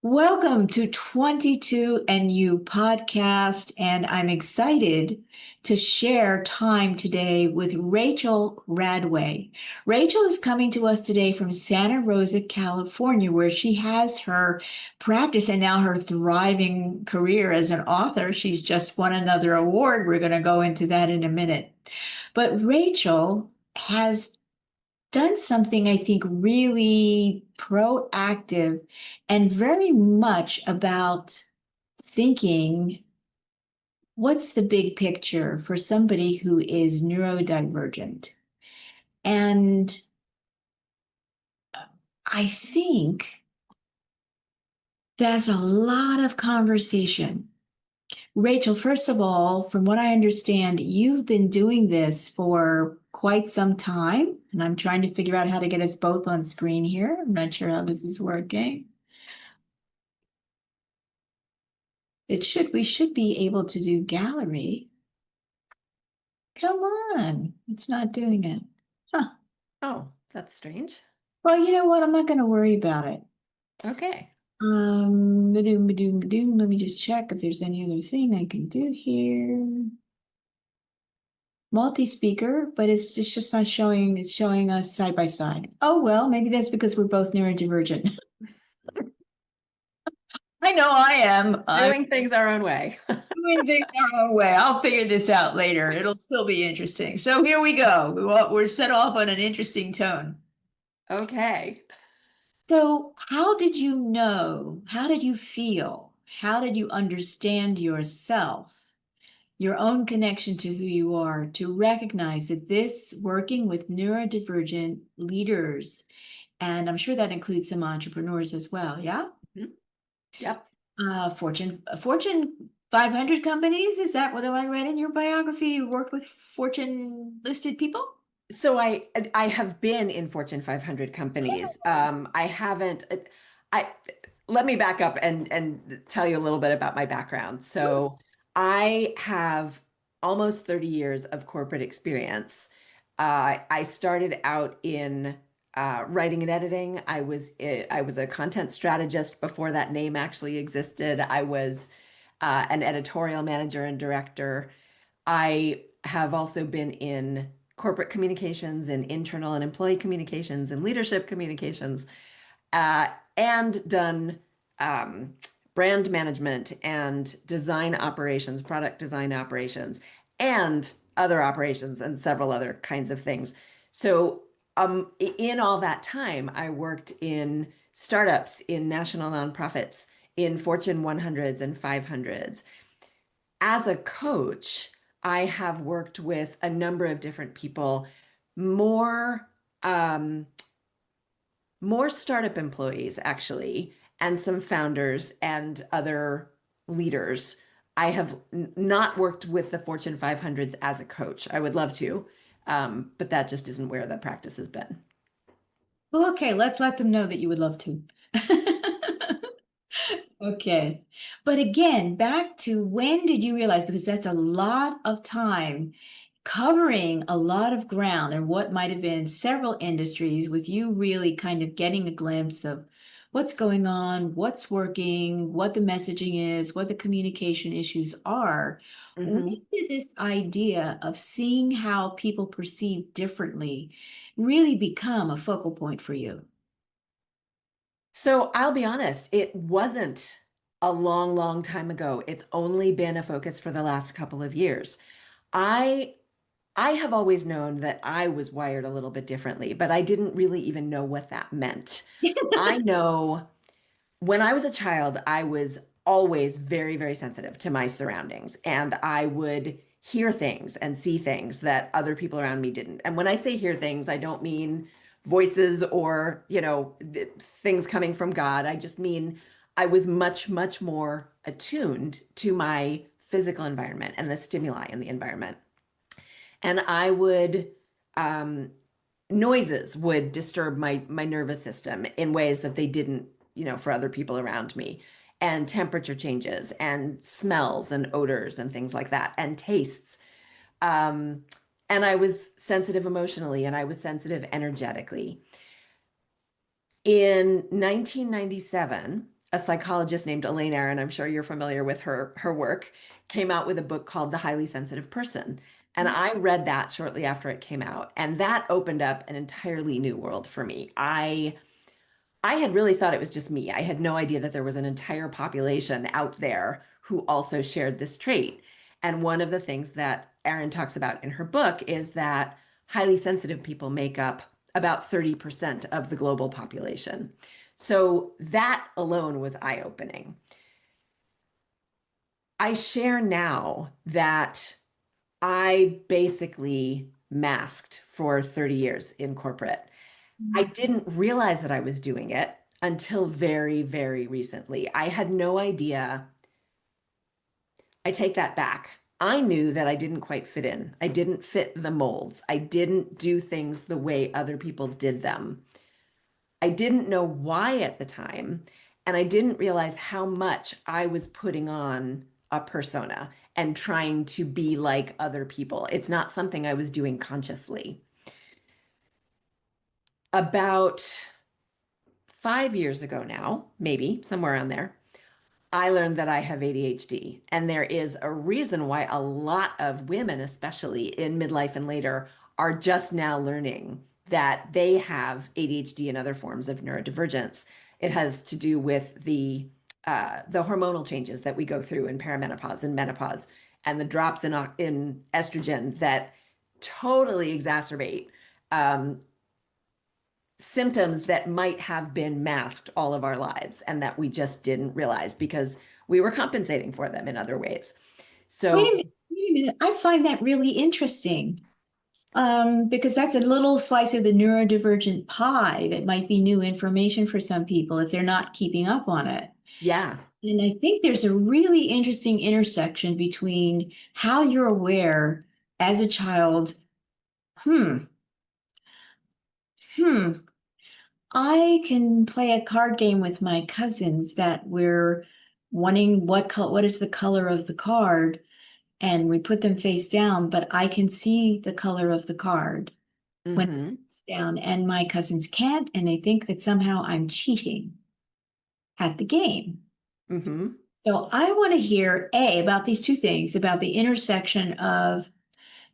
Welcome to 22 and You podcast, and I'm excited to share time today with Rachel Radway. Rachel is coming to us today from Santa Rosa, California, where she has her practice and now her thriving career as an author. She's just won another award. We're going to go into that in a minute. But Rachel has done something I think really proactive and very much about thinking what's the big picture for somebody who is neurodivergent. And I think there's a lot of conversation. Rachel, first of all, from what I understand, you've been doing this for quite some time, and I'm trying to figure out how to get us both on screen here. I'm not sure how this is working. We should be able to do gallery. Come on, it's not doing it. Huh. Oh, that's strange. Well, you know what? I'm not going to worry about it. Okay. Ba-doom, ba-doom, ba-doom. Let me just check if there's any other thing I can do here. Multi-speaker, but it's just not showing. It's showing us side by side. Oh, well, maybe that's because we're both neurodivergent. I know I am. I'm Doing things our own way. doing things our own way. I'll figure this out later. It'll still be interesting. So here we go. We're set off on an interesting tone. Okay. So, how did you know? How did you feel? How did you understand yourself, your own connection to who you are, to recognize that this working with neurodivergent leaders, and I'm sure that includes some entrepreneurs as well, yeah? Mhm. Yep. Fortune 500 companies, is that what I read in your biography? You worked with Fortune listed people? So I have been in Fortune 500 companies. I haven't I Let me back up and tell you a little bit about my background. So I have almost 30 years of corporate experience. I started out in writing and editing. I was a content strategist before that name actually existed. I was an editorial manager and director. I have also been in corporate communications and internal and employee communications and leadership communications, and done um, brand management and design operations, product design operations, and other operations and several other kinds of things. So, in all that time, I worked in startups, in national nonprofits, in Fortune 100s and 500s. As a coach, I have worked with a number of different people, more um, more startup employees actually, and some founders and other leaders. I have not worked with the Fortune 500s as a coach. I would love to, but that just isn't where the practice has been. Well, okay, let's let them know that you would love to. Okay. But again, back to when did you realize, because that's a lot of time covering a lot of ground and what might have been several industries with you really kind of getting a glimpse of what's going on, what's working, what the messaging is, what the communication issues are. When Mhm. did this idea of seeing how people perceive differently really become a focal point for you? So I'll be honest, it wasn't a long, long time ago. It's only been a focus for the last couple of years. I I have always known that I was wired a little bit differently, but I didn't really even know what that meant. I know when I was a child, I was always very, very sensitive to my surroundings, and I would hear things and see things that other people around me didn't. And when I say hear things, I don't mean voices or, things coming from God. I just mean I was much, much more attuned to my physical environment and the stimuli in the environment. And I would noises would disturb my nervous system in ways that they didn't, for other people around me. And temperature changes and smells and odors and things like that, and tastes. Um, and I was sensitive emotionally and I was sensitive energetically. In 1997, a psychologist named Elaine Aron, I'm sure you're familiar with her work, came out with a book called The Highly Sensitive Person. And I read that shortly after it came out, and that opened up an entirely new world for me. I had really thought it was just me. I had no idea that there was an entire population out there who also shared this trait. And one of the things that Erin talks about in her book is that highly sensitive people make up about 30% of the global population. So that alone was eye-opening. I share now that I basically masked for 30 years in corporate. I didn't realize that I was doing it until very, very recently. I had no idea. I take that back. I knew that I didn't quite fit in. I didn't fit the molds. I didn't do things the way other people did them. I didn't know why at the time, and I didn't realize how much I was putting on a persona and trying to be like other people. It's not something I was doing consciously. About 5 years ago now, maybe somewhere around there, I learned that I have ADHD. And there is a reason why a lot of women, especially in midlife and later, are just now learning that they have ADHD and other forms of neurodivergence. It has to do with the hormonal changes that we go through in perimenopause and menopause, and the drops in estrogen that totally exacerbate um, symptoms that might have been masked all of our lives and that we just didn't realize because we were compensating for them in other ways. Wait So, a minute, wait a minute. I find that really interesting. Because that's a little slice of the neurodivergent pie that might be new information for some people if they're not keeping up on it. yeah. And I think there's a really interesting intersection between how you're aware as a child. Hmm, hmm. I can play a card game with my cousins that we're wanting what is the color of the card, and we put them face down, but I can see the color of the card when Mm-hmm. it's down, and my cousins can't, and they think that somehow I'm cheating at the game. Mm-hmm. So I want to hear about these two things, about the intersection of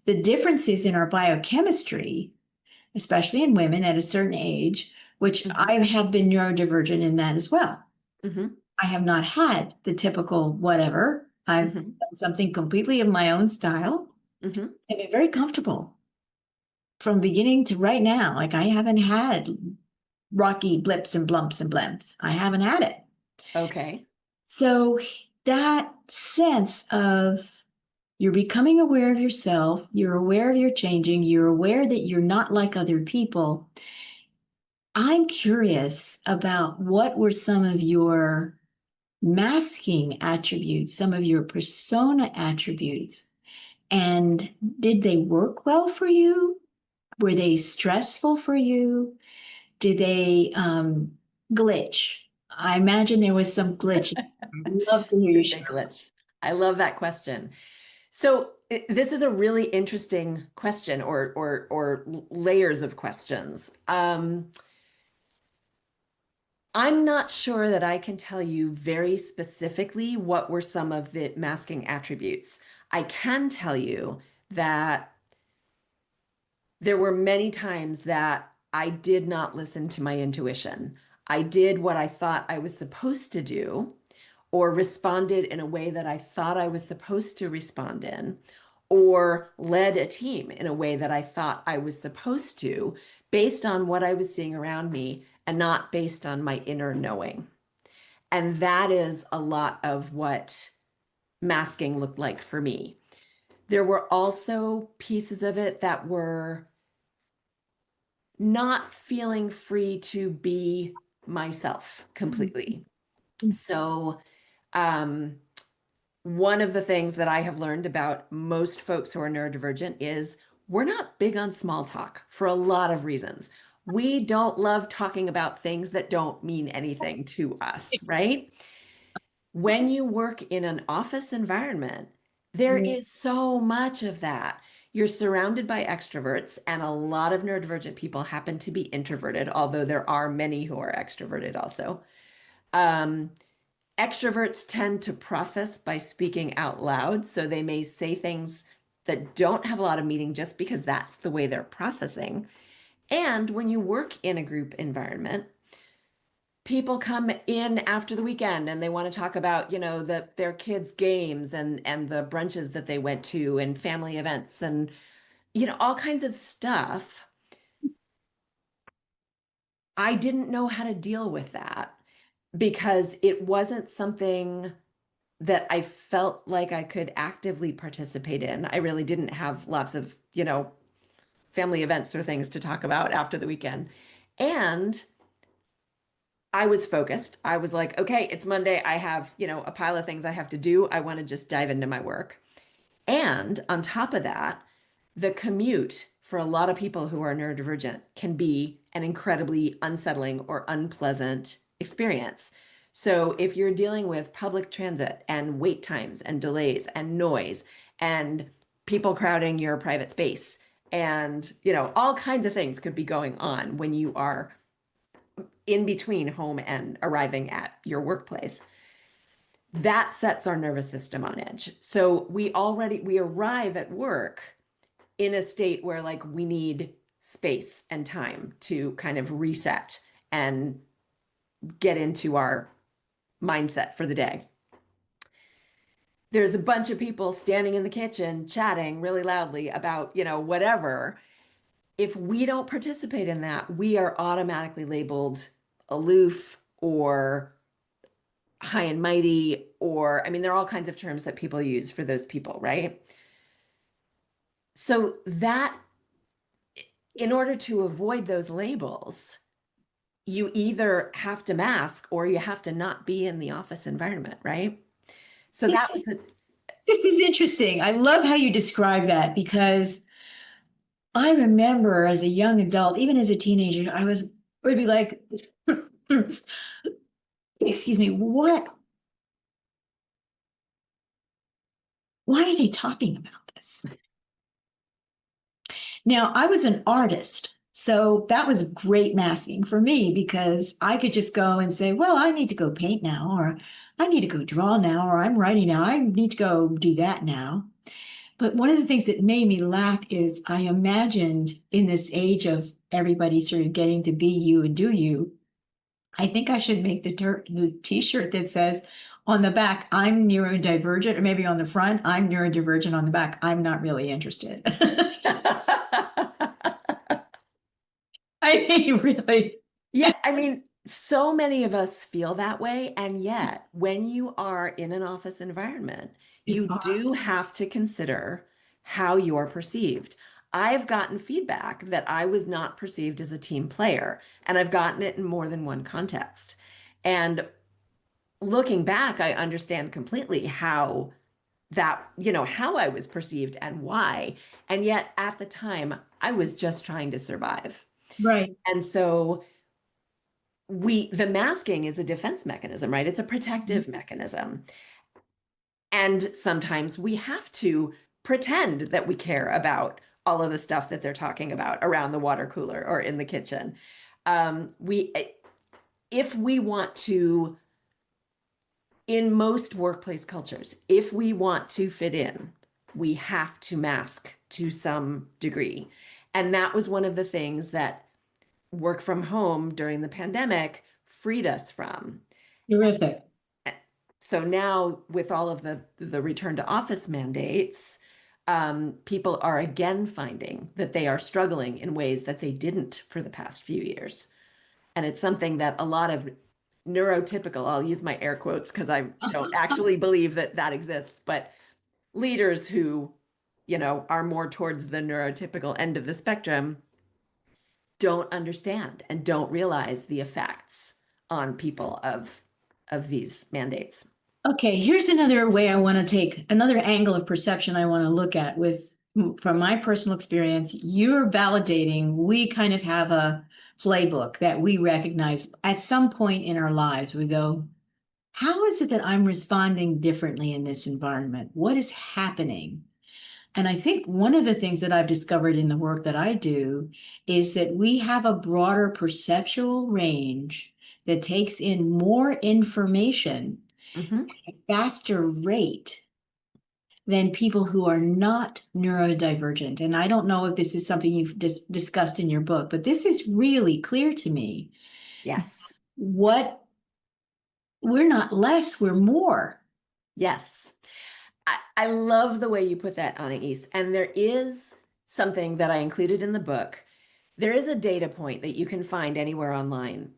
the differences in our biochemistry, especially in women at a certain age, which Mm-hmm. I have been neurodivergent in that as well. Mm-hmm. I have not had the typical whatever. I've Mm-hmm. done something completely of my own style Mm-hmm. and been very comfortable from beginning to right now. Like I haven't had rocky blips and blumps and blimps. I haven't had it. Okay. So that sense of you're becoming aware of yourself, you're aware of your changing, you're aware that you're not like other people. I'm curious about what were some of your masking attributes, some of your persona attributes, and did they work well for you? Were they stressful for you? Did they glitch? I imagine there was some glitch. I'd love to hear you Did they share. glitch? I love that question. So this is a really interesting question or layers of questions. I'm not sure that I can tell you very specifically what were some of the masking attributes. I can tell you that there were many times that I did not listen to my intuition. I did what I thought I was supposed to do, or responded in a way that I thought I was supposed to respond in, or led a team in a way that I thought I was supposed to, based on what I was seeing around me and not based on my inner knowing. And that is a lot of what masking looked like for me. There were also pieces of it that were not feeling free to be myself completely. So, um, one of the things that I have learned about most folks who are neurodivergent is we're not big on small talk for a lot of reasons. We don't love talking about things that don't mean anything to us, right? When you work in an office environment, there is so much of that. You're surrounded by extroverts, and a lot of neurodivergent people happen to be introverted, although there are many who are extroverted also. Um, Extroverts tend to process by speaking out loud, so they may say things that don't have a lot of meaning just because that's the way they're processing. And when you work in a group environment, people come in after the weekend and they want to talk about, their kids' games and the brunches that they went to and family events and, all kinds of stuff. I didn't know how to deal with that because it wasn't something that I felt like I could actively participate in. I really didn't have lots of, family events or things to talk about after the weekend. And I was focused. I was like, okay, it's Monday. I have, a pile of things I have to do. I want to just dive into my work. And on top of that, the commute for a lot of people who are neurodivergent can be an incredibly unsettling or unpleasant experience. So if you're dealing with public transit and wait times and delays and noise and people crowding your private space and, all kinds of things could be going on when you are in between home and arriving at your workplace. That sets our nervous system on edge. So we arrive at work in a state where like we need space and time to kind of reset and get into our mindset for the day. There's a bunch of people standing in the kitchen chatting really loudly about, whatever. If we don't participate in that, we are automatically labeled aloof or high and mighty, or I mean, there are all kinds of terms that people use for those people, right? So that in order to avoid those labels, you either have to mask or you have to not be in the office environment, right? So that This was is, this is interesting. I love how you describe that because I remember as a young adult, even as a teenager, would be like, excuse me, why are they talking about this? Now, I was an artist, so that was great masking for me because I could just go and say, well, I need to go paint now, or I need to go draw now, or I'm writing now. I need to go do that now. But one of the things that made me laugh is I imagined in this age of everybody sort of getting to be you and do you, I think I should make the t-shirt that says on the back, I'm neurodivergent, or maybe on the front, I'm neurodivergent, on the back, I'm not really interested. I mean, really. Yeah, I mean, so many of us feel that way. And yet, when you are in an office environment, It's you hard. do have to consider how you're perceived. I've gotten feedback that I was not perceived as a team player, and I've gotten it in more than one context. And looking back, I understand completely how how I was perceived and why. And yet, at the time, I was just trying to survive. Right. And so, the masking is a defense mechanism, right? It's a protective mechanism. And sometimes we have to pretend that we care about all of the stuff that they're talking about around the water cooler or in the kitchen. We If we want to, in most workplace cultures, if we want to fit in, we have to mask to some degree. And that was one of the things that work from home during the pandemic freed us from. Terrific. So now with all of the return to office mandates, people are again finding that they are struggling in ways that they didn't for the past few years. And it's something that a lot of neurotypical, I'll use my air quotes because I don't actually believe that that exists, but leaders who, are more towards the neurotypical end of the spectrum don't understand and don't realize the effects on people of these mandates. Okay, here's another way I want to take another angle of perception I want to look at with from my personal experience. You're validating we kind of have a playbook that we recognize at some point in our lives. We go, how is it that I'm responding differently in this environment? What is happening? And I think one of the things that I've discovered in the work that I do is that we have a broader perceptual range that takes in more information Hmm. at a faster rate than people who are not neurodivergent. And I don't know if this is something you've discussed in your book, but this is really clear to me. Yes. What we're not less, we're more. Yes. I love the way you put that, Anais. And there is something that I included in the book. There is a data point that you can find anywhere online.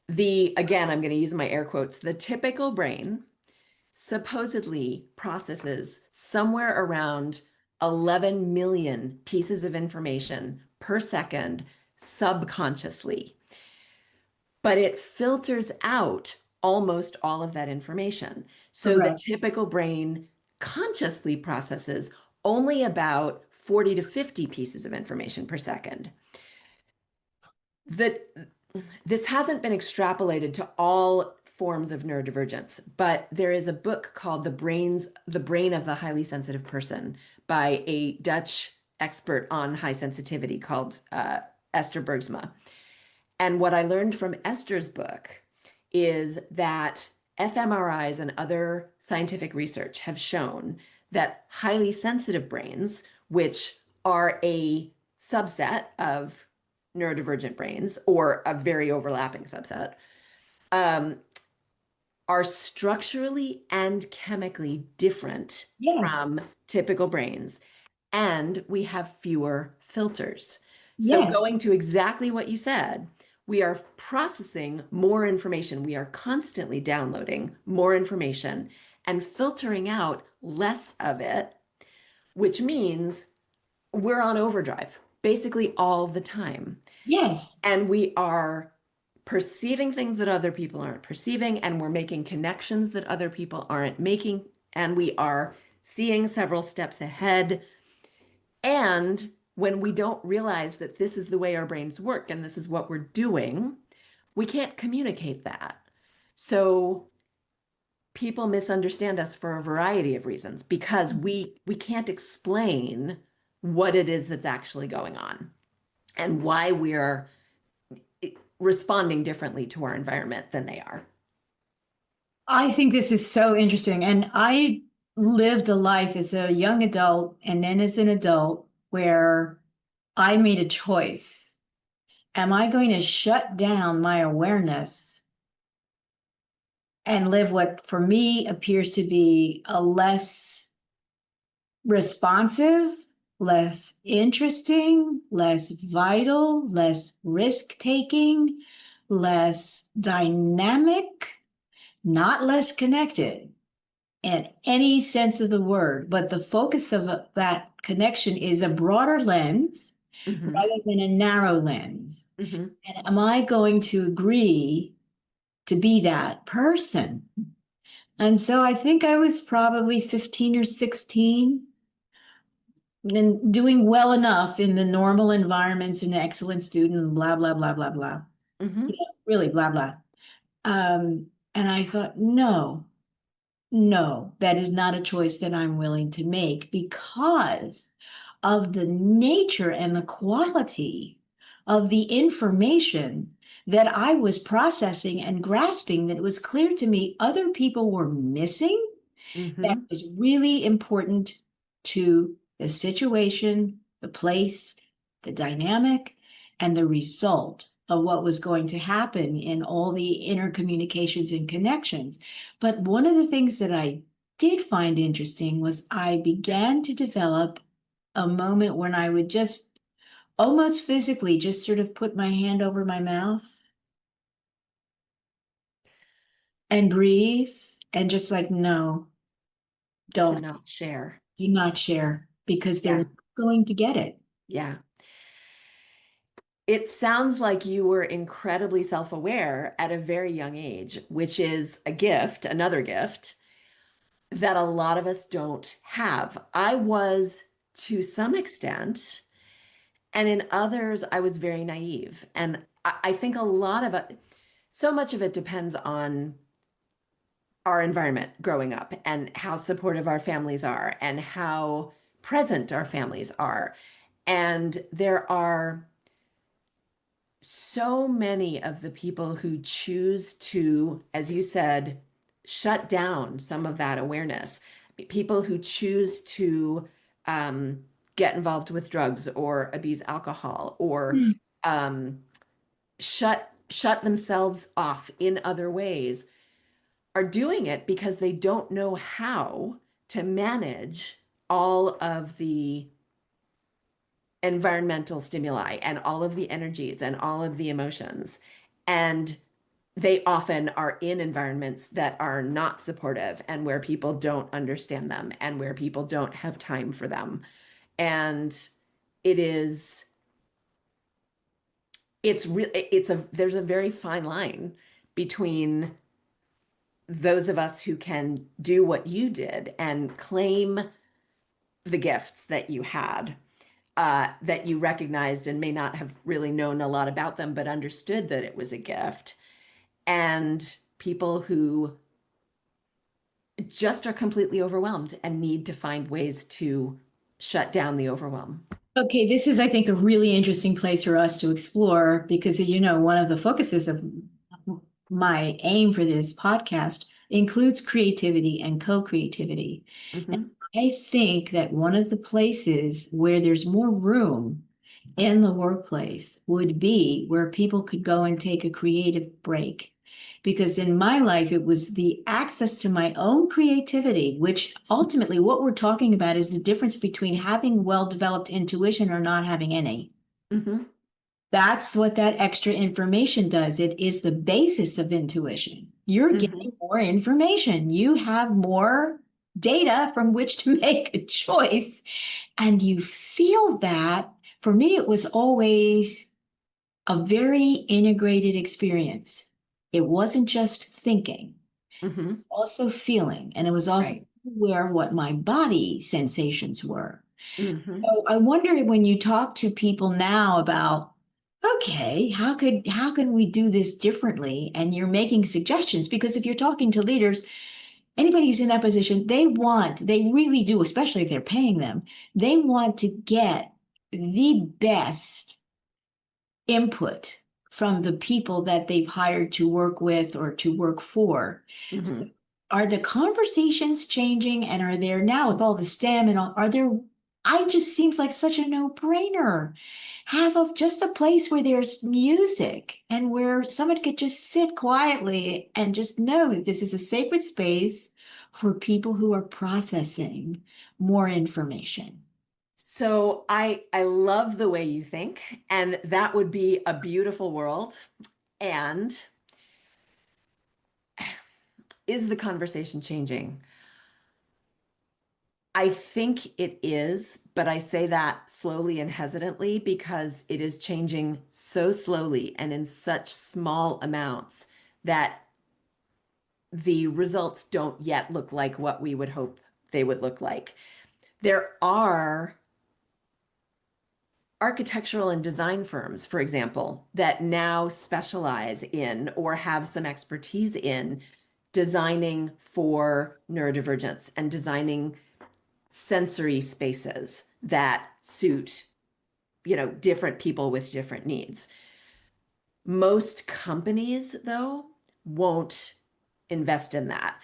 Again, I'm going to use my air quotes, the typical brain supposedly processes somewhere around 11 million pieces of information per second subconsciously, but it filters out almost all of that information. So the Correct. typical brain consciously processes only about 40 to 50 pieces of information per second. That this hasn't been extrapolated to all forms of neurodivergence, but there is a book called The Brain of the Highly Sensitive Person by a Dutch expert on high sensitivity called Esther Bergsma. And what I learned from Esther's book is that fMRIs and other scientific research have shown that highly sensitive brains, which are a subset of neurodivergent brains or a very overlapping subset, um, are structurally and chemically different Yes. from typical brains, and we have fewer filters. So, Yes. going to exactly what you said, we are processing more information. We are constantly downloading more information and filtering out less of it, which means we're on overdrive basically all the time. Yes. And we are perceiving things that other people aren't perceiving, and we're making connections that other people aren't making, and we are seeing several steps ahead. And when we don't realize that this is the way our brains work and this is what we're doing, we can't communicate that. So people misunderstand us for a variety of reasons because we can't explain what it is that's actually going on and why we're responding differently to our environment than they are. I think this is so interesting. And I lived a life as a young adult and then as an adult where I made a choice. Am I going to shut down my awareness and live what for me appears to be a less responsive, less interesting, less vital, less risk taking, less dynamic, not less connected in any sense of the word, but the focus of that connection is a broader lens Mm-hmm. rather than a narrow lens. Mm-hmm. And am I going to agree to be that person? And so I think I was probably 15 or 16 and doing well enough in the normal environments, an excellent student, blah, blah, blah, blah, blah. Mm-hmm. You know, really, blah, blah. And I thought, no, no, that is not a choice that I'm willing to make because of the nature and the quality of the information that I was processing and grasping that it was clear to me other people were missing that Mm-hmm. was really important to the situation, the place, the dynamic, and the result of what was going to happen in all the intercommunications and connections. But one of the things that I did find interesting was I began to develop a moment when I would just almost physically just sort of put my hand over my mouth and breathe and just like, no, To don't, not share. do not share because they're Yeah. not going to get it. Yeah. It sounds like you were incredibly self-aware at a very young age, which is a gift, another gift that a lot of us don't have. I was to some extent, and in others, I was very naive. And I think a lot of it, so much of it depends on our environment growing up and how supportive our families are and how present our families are. And there are so many of the people who choose to, as you said, shut down some of that awareness. People who choose to um, get involved with drugs or abuse alcohol or Hmm. um, shut themselves off in other ways are doing it because they don't know how to manage all of the environmental stimuli and all of the energies and all of the emotions. And they often are in environments that are not supportive and where people don't understand them and where people don't have time for them. And it is, there's a very fine line between those of us who can do what you did and claim the gifts that you had, that you recognized and may not have really known a lot about them, but understood that it was a gift, and people who just are completely overwhelmed and need to find ways to shut down the overwhelm. Okay, this is, I think, a really interesting place for us to explore because, as you know, one of the focuses of my aim for this podcast includes creativity and co-creativity. And Hmm. I think that one of the places where there's more room in the workplace would be where people could go and take a creative break. Because in my life, it was the access to my own creativity, which ultimately what we're talking about is the difference between having well-developed intuition or not having any. Hmm. That's what that extra information does. It is the basis of intuition. You're Hmm. getting more information. You have more data from which to make a choice. And you feel that. For me, it was always a very integrated experience. It wasn't just thinking, Hmm. it was also feeling, and it was also Right. aware what my body sensations were. Hmm. So I wonder when you talk to people now about, okay, how can we do this differently? And you're making suggestions because if you're talking to leaders, anybody who's in that position, they really do, especially if they're paying them, they want to get the best input from the people that they've hired to work with or to work for. Hmm. Are the conversations changing and are there now with all the STEM and all, are there, I just seems like such a no-brainer. Have of just a place where there's music and where someone could just sit quietly and just know that this is a sacred space for people who are processing more information. So I love the way you think, and that would be a beautiful world. And is the conversation changing? I think it is, but I say that slowly and hesitantly because it is changing so slowly and in such small amounts that the results don't yet look like what we would hope they would look like. There are architectural and design firms, for example, that now specialize in or have some expertise in designing for neurodivergence and designing sensory spaces that suit, different people with different needs. Most companies, though, won't invest in that.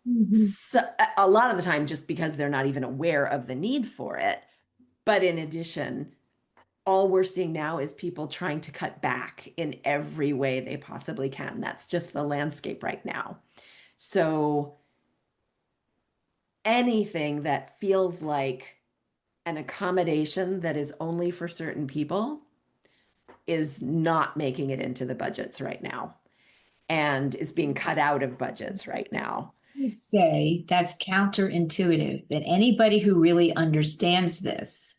Mhm. So, a lot of the time, just because they're not even aware of the need for it. But in addition, all we're seeing now is people trying to cut back in every way they possibly can. That's just the landscape right now. So anything that feels like an accommodation that is only for certain people is not making it into the budgets right now and is being cut out of budgets right now. Would say that's counterintuitive, that anybody who really understands this,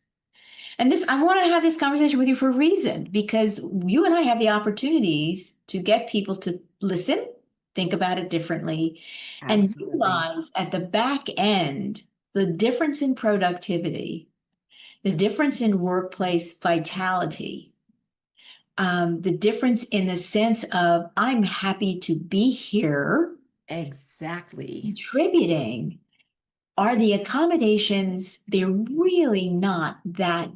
and this, I want to have this conversation with you for a reason, because you and I have the opportunities to get people to listen, think about it differently, and Absolutely. realize at the back end the difference in productivity, the difference in workplace vitality, the difference in the sense of I'm happy to be here Exactly. contributing. Are the accommodations, they're really not that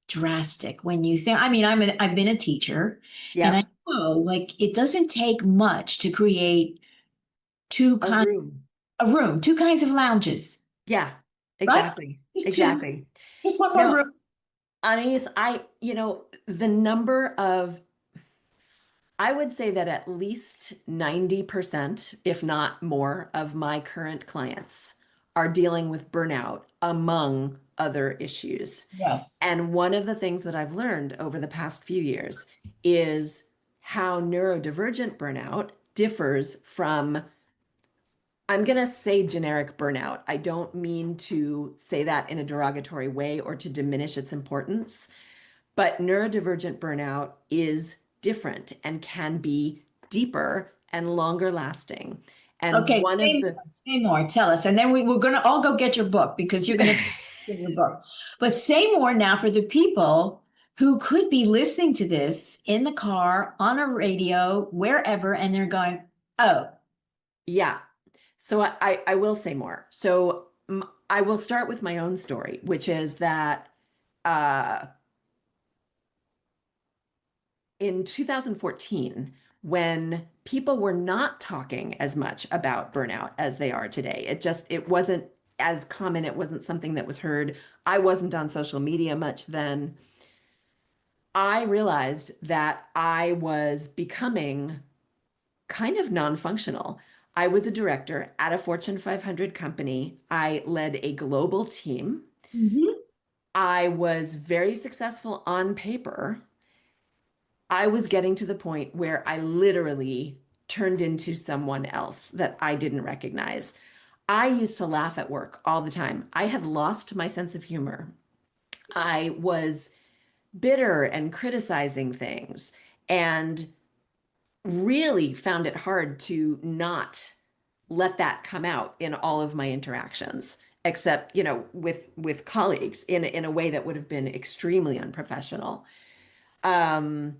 drastic when you think, I mean, I've been a teacher and I Yep. know like it doesn't take much to create two A kinds room. of room, two kinds of lounges, Yeah, right? exactly. Just two, Exactly. just one more No, room. Anais, the number of, I would say that at least 90%, if not more, of my current clients are dealing with burnout among other issues. Yes. And one of the things that I've learned over the past few years is how neurodivergent burnout differs from, I'm going to say generic burnout. I don't mean to say that in a derogatory way or to diminish its importance, but neurodivergent burnout is different and can be deeper and longer lasting. And Okay, one of the, say more. Tell us, and then we're going to all go get your book because you're going to get your book. But say more now for the people who could be listening to this in the car, on a radio, wherever, and they're going, "Oh, yeah. So I will say more. So I will start with my own story, which is that uh, in 2014, when people were not talking as much about burnout as they are today, it wasn't as common. It wasn't something that was heard. I wasn't on social media much then. I realized that I was becoming kind of non-functional. I was a director at a Fortune 500 company. I led a global team. mhm. I was very successful on paper. I was getting to the point where I literally turned into someone else that I didn't recognize. I used to laugh at work all the time. I had lost my sense of humor. I was bitter and criticizing things and really found it hard to not let that come out in all of my interactions, except, with colleagues in a way that would have been extremely unprofessional. Um,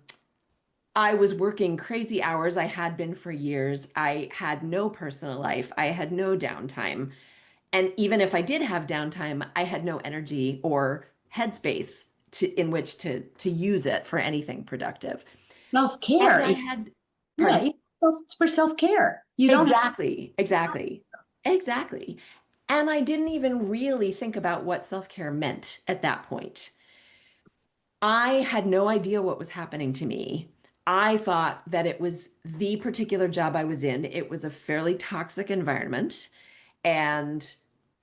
I was working crazy hours. I had been for years. I had no personal life. I had no downtime. And even if I did have downtime, I had no energy or headspace in which to use it for anything productive. And Self-care. I had, Yeah, pardon? it's for self-care. You don't have Exactly, exactly, exactly. And I didn't even really think about what self-care meant at that point. I had no idea what was happening to me. I thought that it was the particular job I was in. It was a fairly toxic environment, and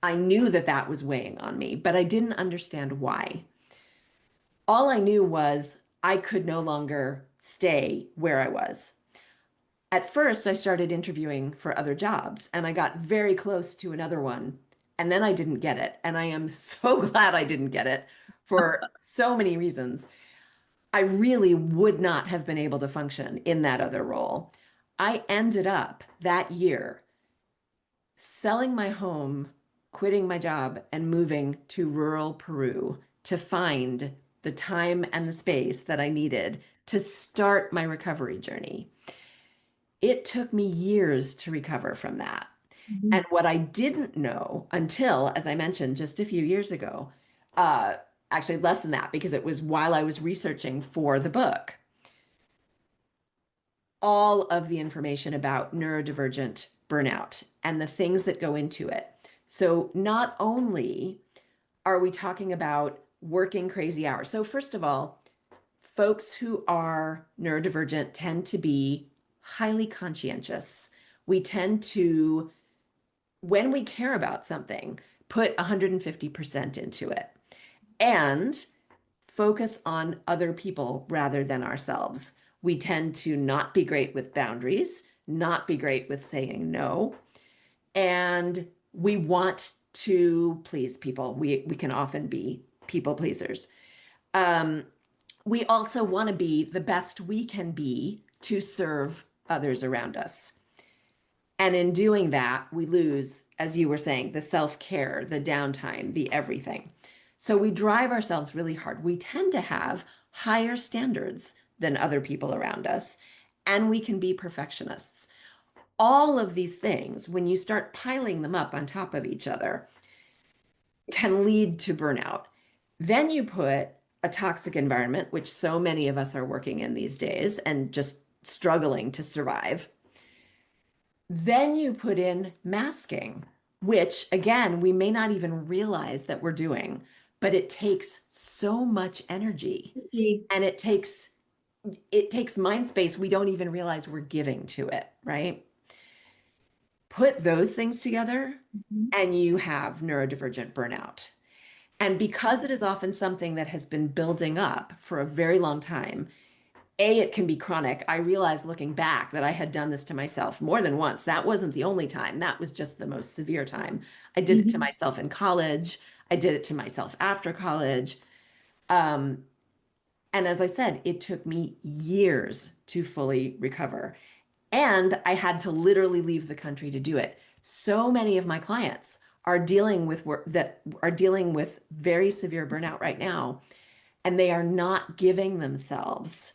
I knew that that was weighing on me, but I didn't understand why. All I knew was I could no longer stay where I was. At first, I started interviewing for other jobs and I got very close to another one. And then I didn't get it. And I am so glad I didn't get it for so many reasons. I really would not have been able to function in that other role. I ended up that year selling my home, quitting my job, and moving to rural Peru to find the time and the space that I needed to start my recovery journey. It took me years to recover from that. Mhm. And what I didn't know until, as I mentioned just a few years ago, uh, actually less than that, because it was while I was researching for the book, all of the information about neurodivergent burnout and the things that go into it. So not only are we talking about working crazy hours. So first of all, folks who are neurodivergent tend to be highly conscientious. We tend to, when we care about something, put 150% into it and focus on other people rather than ourselves. We tend to not be great with boundaries, not be great with saying no, and we want to please people. We can often be people pleasers. Um, we also want to be the best we can be to serve others around us. And in doing that, we lose, as you were saying, the self-care, the downtime, the everything. So we drive ourselves really hard. We tend to have higher standards than other people around us, and we can be perfectionists. All of these things, when you start piling them up on top of each other, can lead to burnout. Then you put a toxic environment, which so many of us are working in these days and just struggling to survive. Then you put in masking, which again, we may not even realize that we're doing, but it takes so much energy and it takes mind space we don't even realize we're giving to it, right? Put those things together Mhm. and you have neurodivergent burnout. And because it is often something that has been building up for a very long time, it can be chronic. I realized looking back that I had done this to myself more than once. That wasn't the only time. That was just the most severe time. I did it to Mhm. myself in college. I did it to myself after college. Um, and as I said, it took me years to fully recover. And I had to literally leave the country to do it. So many of my clients are dealing with work that are dealing with very severe burnout right now, and they are not giving themselves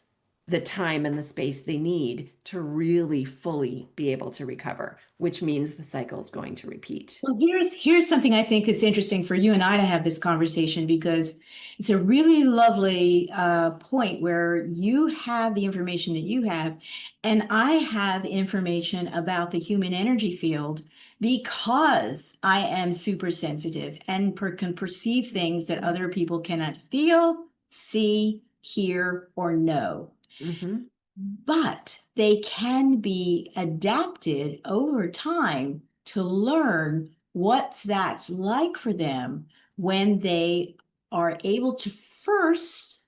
the time and the space they need to really fully be able to recover, which means the cycle is going to repeat. Well, here's something I think that's interesting for you and I to have this conversation because it's a really lovely point where you have the information that you have, and I have information about the human energy field because I am super sensitive and can perceive things that other people cannot feel, see, hear, or know. Hmm. But they can be adapted over time to learn what that's like for them when they are able to first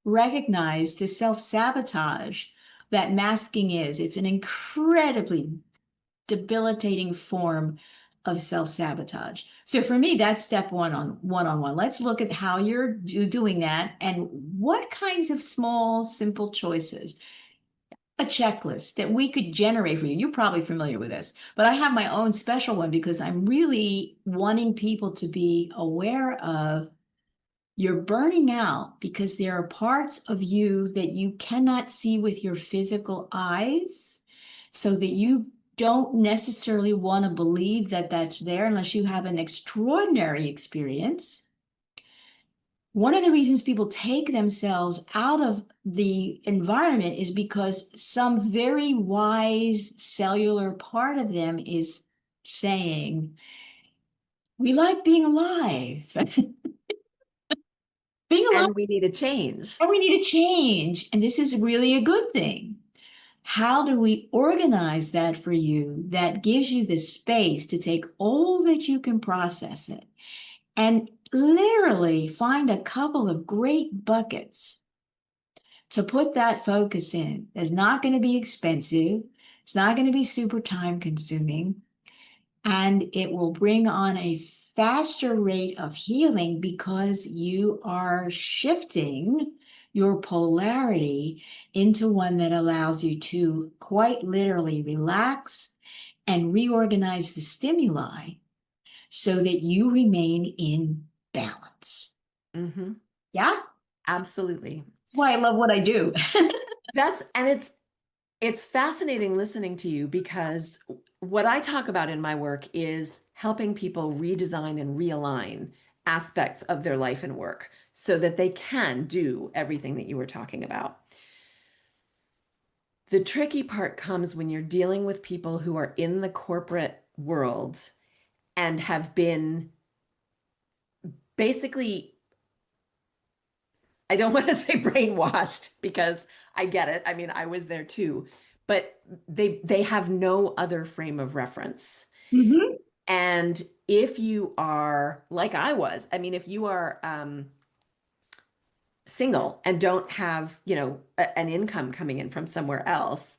recognize the self-sabotage that masking is. It's an incredibly debilitating form of self-sabotage. So for me, that's step one-on-one. Let's look at how you're doing that and what kinds of small, simple choices, a checklist that we could generate for you. You're probably familiar with this, but I have my own special one because I'm really wanting people to be aware of you're burning out because there are parts of you that you cannot see with your physical eyes, so that you don't necessarily want to believe that that's there unless you have an extraordinary experience. One of the reasons people take themselves out of the environment is because some very wise cellular part of them is saying, we like being alive, being alive, And we need a change. and we need a change. And this is really a good thing. How do we organize that for you that gives you the space to take all that you can process it and literally find a couple of great buckets to put that focus in? It's not going to be expensive. It's not going to be super time consuming. And it will bring on a faster rate of healing because you are shifting your polarity into one that allows you to quite literally relax and reorganize the stimuli so that you remain in balance. Hmm. Yeah, Absolutely. that's why I love what I do. It's fascinating listening to you because what I talk about in my work is helping people redesign and realign aspects of their life and work so that they can do everything that you were talking about. The tricky part comes when you're dealing with people who are in the corporate world and have been basically, I don't want to say brainwashed because I get it. I mean, I was there too, but they have no other frame of reference. Mhm. And if you are like I was, I mean, if you are single and don't have, an income coming in from somewhere else,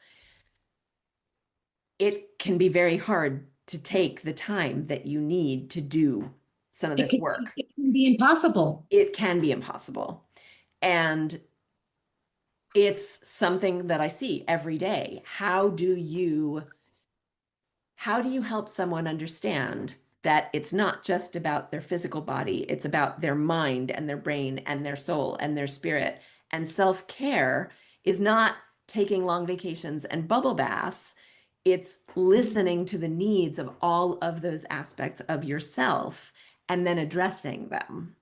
it can be very hard to take the time that you need to do some of this work. It can be impossible. It can be impossible. And it's something that I see every day. How do you help someone understand that it's not just about their physical body, it's about their mind and their brain and their soul and their spirit. And self-care is not taking long vacations and bubble baths. It's listening to the needs of all of those aspects of yourself and then addressing them.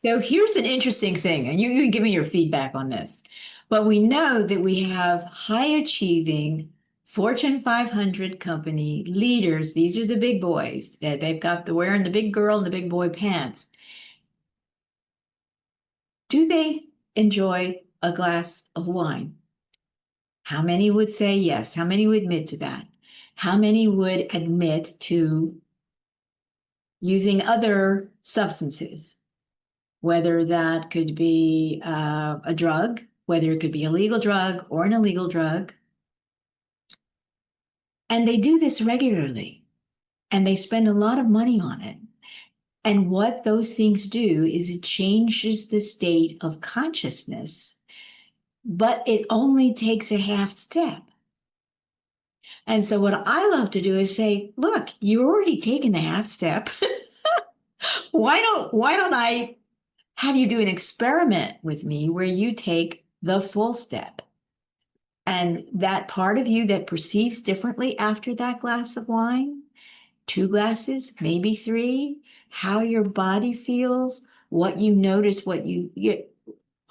So here's an interesting thing, and you can give me your feedback on this. But we know that we have high achieving, Fortune 500 company leaders, these are the big boys that they've got the wearing the big girl and the big boy pants. Do they enjoy a glass of wine? How many would say yes? How many would admit to that? How many would admit to using other substances, whether that could be a drug, whether it could be a legal drug or an illegal drug? And they do this regularly and they spend a lot of money on it. And what those things do is it changes the state of consciousness, but it only takes a half step. And so what I love to do is say, look, you're already taken the half step. why don't I have you do an experiment with me where you take the full step? And that part of you that perceives differently after that glass of wine, 2 glasses, maybe 3, how your body feels, what you notice, why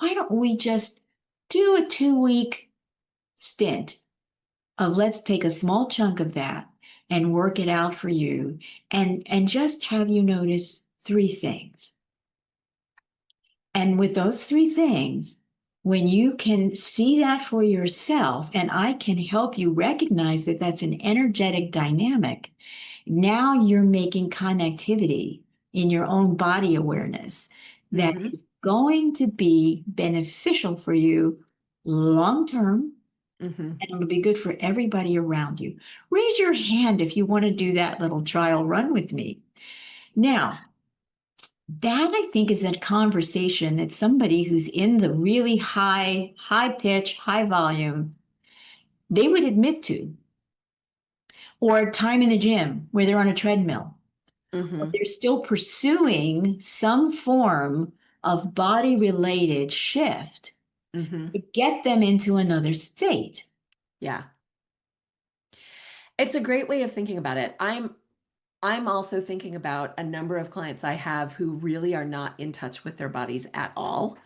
don't we just do a 2-week stint of let's take a small chunk of that and work it out for you and just have you notice 3 things. And with those 3 things, when you can see that for yourself, and I can help you recognize that that's an energetic dynamic, now you're making connectivity in your own body awareness that Mm-hmm. is going to be beneficial for you long term, Mm-hmm. and it'll be good for everybody around you. Raise your hand if you want to do that little trial run with me. Now, that I think is a conversation that somebody who's in the really high pitch, high volume, they would admit to, or time in the gym where they're on a treadmill. Mm-hmm. They're still pursuing some form of body related shift Mm-hmm. to get them into another state. Yeah. It's a great way of thinking about it. I'm also thinking about a number of clients I have who really are not in touch with their bodies at all,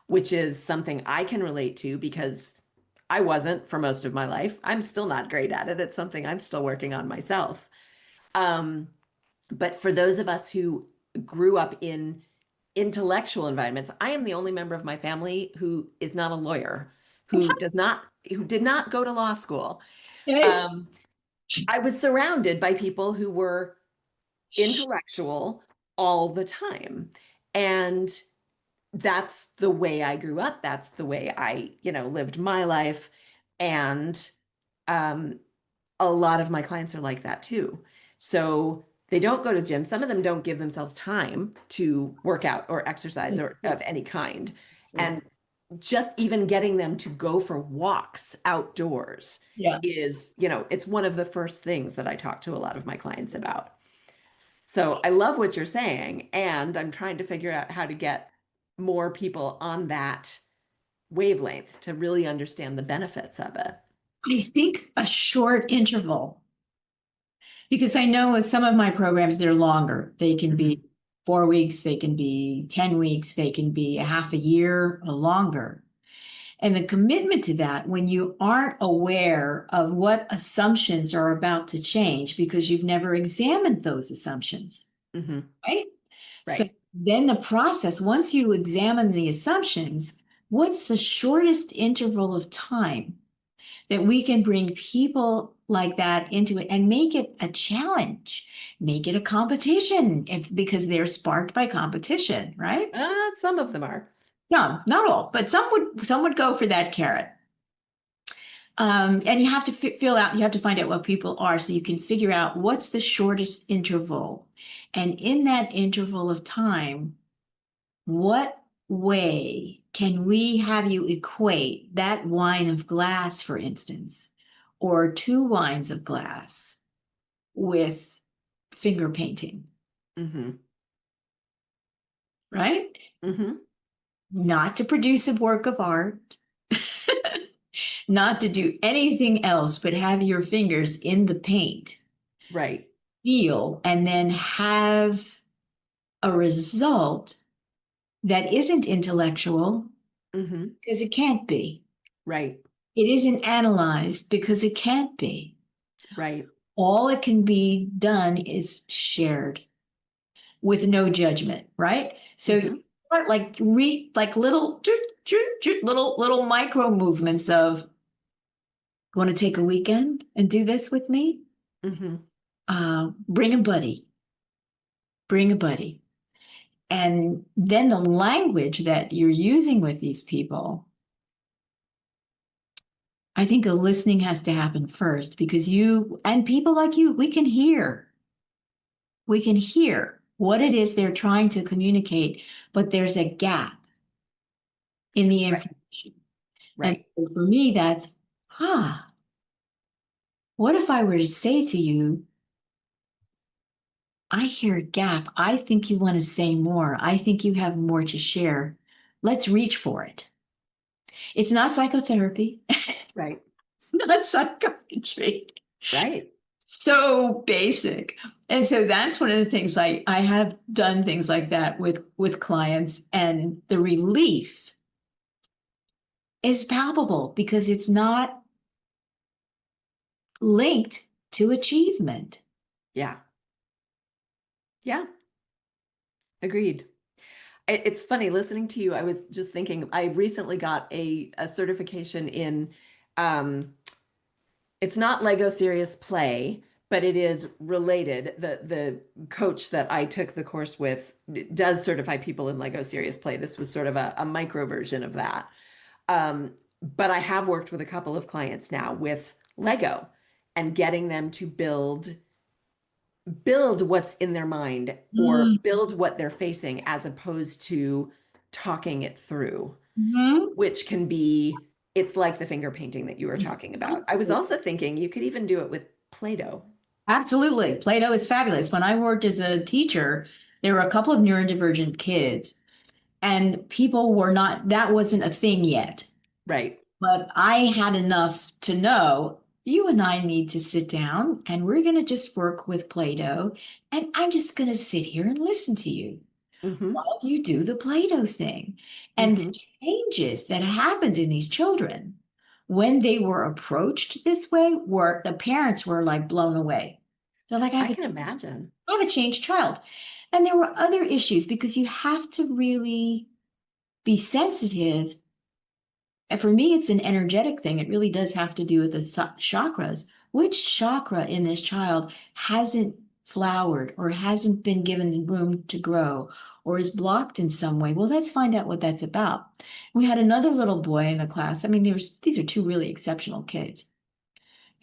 which is something I can relate to because I wasn't for most of my life. I'm still not great at it. It's something I'm still working on myself. Um, but for those of us who grew up in intellectual environments, I am the only member of my family who is not a lawyer, who did not go to law school. Okay. Um, I was surrounded by people who were intellectual all the time. And that's the way I grew up. That's the way I, lived my life. And um, a lot of my clients are like that too. So they don't go to gym. Some of them don't give themselves time to work out or exercise That's or true. of any kind. That's true. And just even getting them to go for walks outdoors Yeah. is, it's one of the first things that I talk to a lot of my clients about. So I love what you're saying, and I'm trying to figure out how to get more people on that wavelength to really understand the benefits of it. I think a short interval, because I know with some of my programs, they're longer. They can Mhm. be 4 weeks, they can be 10 weeks, they can be a half a year or longer. And the commitment to that, when you aren't aware of what assumptions are about to change because you've never examined those assumptions, Mhm. right? So Right. then the process, once you examine the assumptions, what's the shortest interval of time that we can bring people like that into it and make it a challenge, make it a competition if because they're sparked by competition, right? Some of them are. No, not all, but some would go for that carrot. And you have to you have to find out what people are so you can figure out what's the shortest interval. And in that interval of time, what way can we have you equate that wine of glass, for instance, or 2 wines of glass with finger painting, Mm-hmm. right? Mm-hmm. Not to produce a work of art, not to do anything else but have your fingers in the paint, Right. feel, and then have a result that isn't intellectual Mm-hmm. because it can't be. Right. It isn't analyzed because it can't be. Right. All it can be done is shared with no judgment, right? So Hmm. like read like little little micro movements of want to take a weekend and do this with me? Hmm. Bring a buddy, bring a buddy. And then the language that you're using with these people, I think the listening has to happen first because you and people like you, we can hear what it is they're trying to communicate, but there's a gap in the Right. information. And Right. so for me, that's, ah, what if I were to say to you, I hear a gap. I think you want to say more. I think you have more to share. Let's reach for it. It's not psychotherapy. Right. It's not psychiatry. Right. So basic. And so that's one of the things I have done things like that with clients, and the relief is palpable because it's not linked to achievement. Yeah. Yeah. Agreed. It's funny listening to you. I was just thinking, I recently got a certification in, um, it's not Lego Serious Play, but it is related. The coach that I took the course with does certify people in Lego Serious Play. This was sort of a micro version of that. But I have worked with a couple of clients now with Lego and getting them to build what's in their mind or build what they're facing as opposed to talking it through, Mhm. which can be, it's like the finger painting that you were talking about. I was also thinking you could even do it with Play-Doh. Absolutely. Play-Doh is fabulous. When I worked as a teacher, there were a couple of neurodivergent kids, and people were not, that wasn't a thing yet. Right. But I had enough to know you and I need to sit down and we're going to just work with Play-Doh. And I'm just going to sit here and listen to you Mm-hmm. while you do the Play-Doh thing. And Mm-hmm. the changes that happened in these children when they were approached this way were the parents were like blown away. They're like, I can imagine. I have a changed child. And there were other issues because you have to really be sensitive. And for me, it's an energetic thing. It really does have to do with the chakras. Which chakra in this child hasn't flowered or hasn't been given room to grow or is blocked in some way? Well, let's find out what that's about. We had another little boy in the class. I mean, these are two really exceptional kids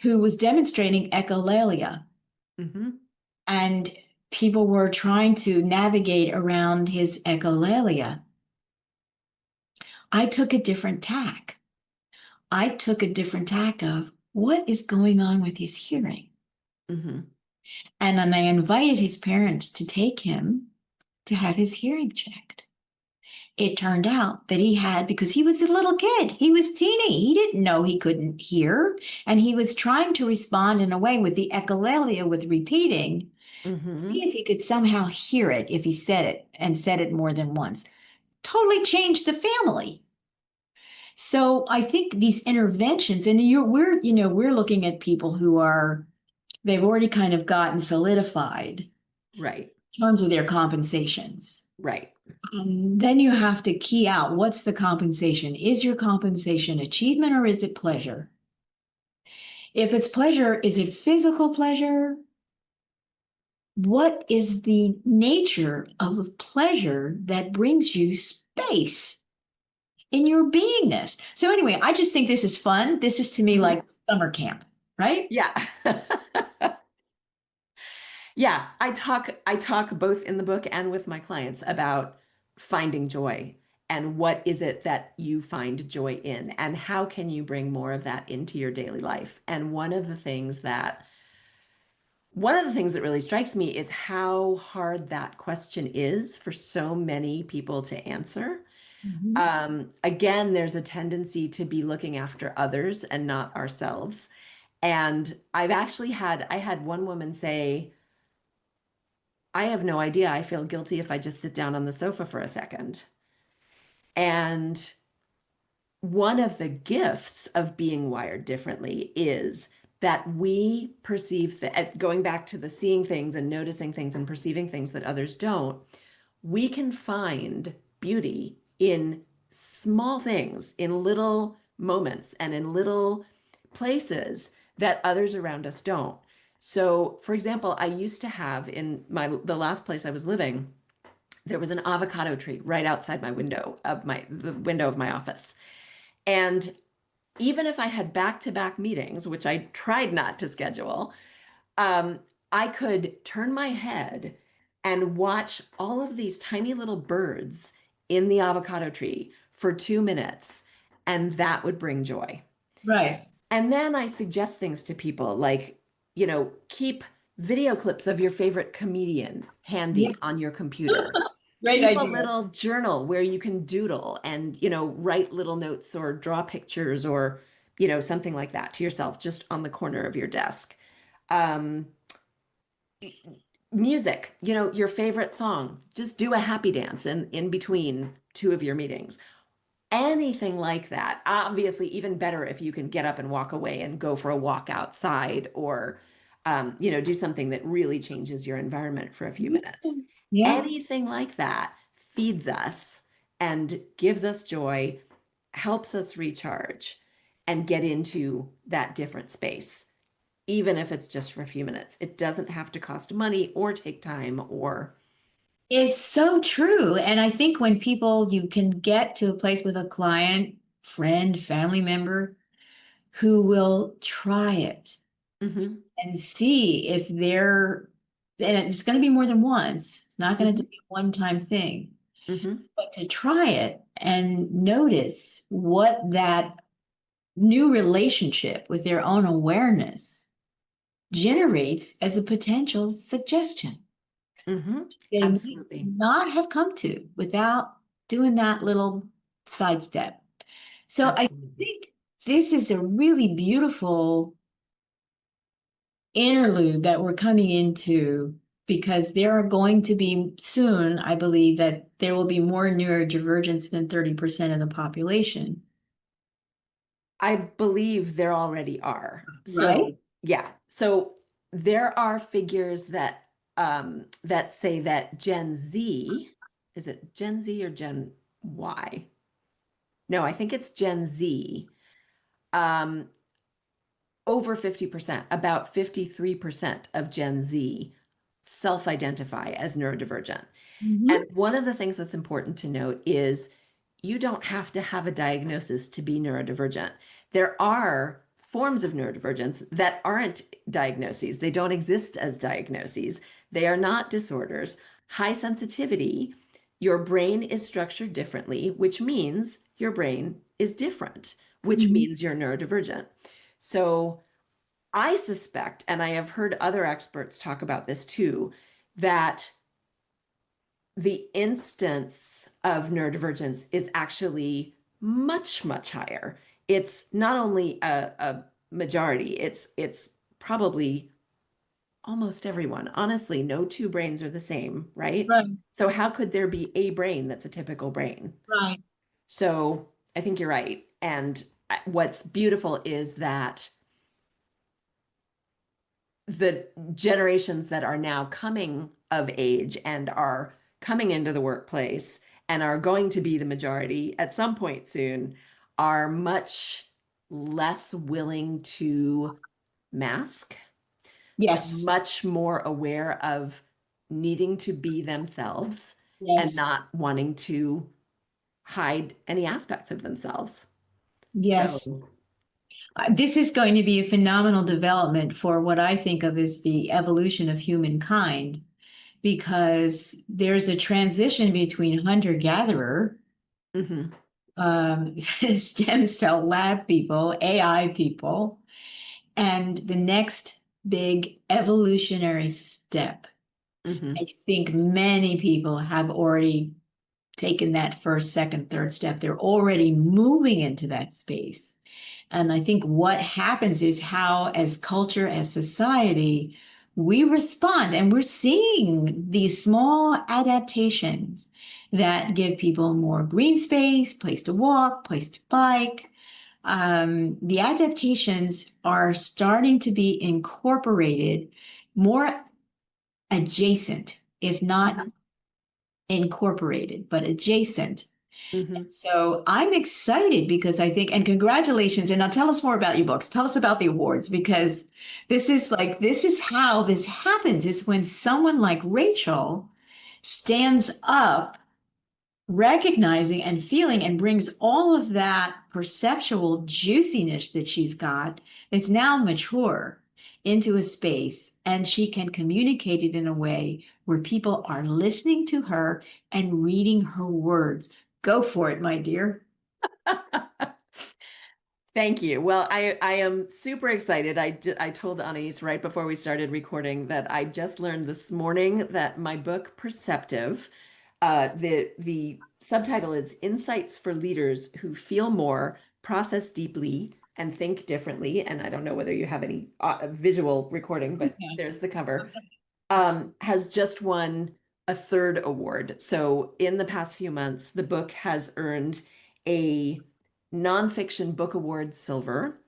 who was demonstrating echolalia, Mm-hmm. and people were trying to navigate around his echolalia. I took a different tack. I took a different tack of what is going on with his hearing. Mm-hmm. And then I invited his parents to take him to have his hearing checked. It turned out that he had, because he was a little kid, he was teeny, he didn't know he couldn't hear. And he was trying to respond in a way with the echolalia, with repeating, Mm-hmm. see if he could somehow hear it if he said it and said it more than once. Totally changed the family. So I think these interventions, and we're looking at people who are, they've already kind of gotten solidified Right. in terms of their compensations. Right. And then you have to key out what's the compensation? Is your compensation achievement or is it pleasure? If it's pleasure, is it physical pleasure? What is the nature of pleasure that brings you space in your beingness? So, anyway, I just think this is fun. This is to me Mm-hmm. like summer camp, right? Yeah. Yeah, I talk both in the book and with my clients about finding joy and what is it that you find joy in and how can you bring more of that into your daily life. And one of the things that really strikes me is how hard that question is for so many people to answer. Mhm. Again, there's a tendency to be looking after others and not ourselves. And I had one woman say, I have no idea. I feel guilty if I just sit down on the sofa for a second. And one of the gifts of being wired differently is that we perceive that, going back to the seeing things and noticing things and perceiving things that others don't, we can find beauty in small things, in little moments, and in little places that others around us don't. So, for example, I used to have in the last place I was living, there was an avocado tree right outside the window of my office. And even if I had back-to-back meetings, which I tried not to schedule, um, I could turn my head and watch all of these tiny little birds in the avocado tree for 2 minutes, and that would bring joy. Right. And then I suggest things to people like, keep video clips of your favorite comedian Yeah. handy on your computer. Great Keep a idea. little journal where you can doodle and, write little notes or draw pictures or, something like that to yourself just on the corner of your desk. Um, Music, your favorite song, just do a happy dance in between two of your meetings. Anything like that. Obviously, even better if you can get up and walk away and go for a walk outside or, do something that really changes your environment for a few minutes. Yeah. Anything like that feeds us and gives us joy, helps us recharge and get into that different space, even if it's just for a few minutes. It doesn't have to cost money or take time or, It's so true. And I think when you can get to a place with a client, friend, family member who will try it hmm and see if and it's going to be more than once. It's not going to hmm be a one-time thing, hmm but to try it and notice what that new relationship with their own awareness generates as a potential suggestion they might absolutely. not have come to without doing that little sidestep. So I Absolutely. think this is a really beautiful interlude that we're coming into because there are going to be soon, I believe, that there will be more neurodivergence than 30% of the population, I believe there already are. right? So, yeah. So there are figures that say that Gen Z, is it Gen Z or Gen Y? No, I think it's Gen Z. Um, Over 50%, about 53% of Gen Z self-identify as neurodivergent. And Mhm. one of the things that's important to note is you don't have to have a diagnosis to be neurodivergent. There are forms of neurodivergence that aren't diagnoses. They don't exist as diagnoses. They are not disorders. High sensitivity, your brain is structured differently, which means your brain is different, which Mhm. means you're neurodivergent. So I suspect, and I have heard other experts talk about this too, that the instance of neurodivergence is actually much, much higher. It's not only a majority, it's probably almost everyone. Honestly, no two brains are the same, right? Right, So how could there be a brain that's a typical brain? right. So I think you're right. And what's beautiful is that the generations that are now coming of age and are coming into the workplace and are going to be the majority at some point soon are much less willing to mask, Yes, much more aware of needing to be themselves and yes, not wanting to hide any aspects of themselves. yes. So, This is going to be a phenomenal development for what I think of as the evolution of humankind, because there's a transition between hunter-gatherer, mhm, stem cell lab people, AI people, and the next big evolutionary step. I mhm, think many people have already taken that first, second, third step. They're already moving into that space. And I think what happens is how, as culture, as society, we respond. And we're seeing these small adaptations that give people more green space, place to walk, place to bike. The adaptations are starting to be incorporated more adjacent, if not incorporated, but adjacent. Hmm. So I'm excited because I think, and congratulations. And now tell us more about your books. Tell us about the awards because this is how this happens is when someone like Rachel stands up recognizing and feeling and brings all of that perceptual juiciness that she's got that's now mature into a space and she can communicate it in a way where people are listening to her and reading her words. Go for it, my dear. Thank you. Well, I am super excited. I told Anais right before we started recording that I just learned this morning that my book Perceptive, the subtitle is Insights for Leaders Who Feel More, Process Deeply, and Think Differently. And I don't know whether you have any visual recording, but there's the cover. Has just won a third award. So in the past few months, the book has earned a Nonfiction Book Award Silver,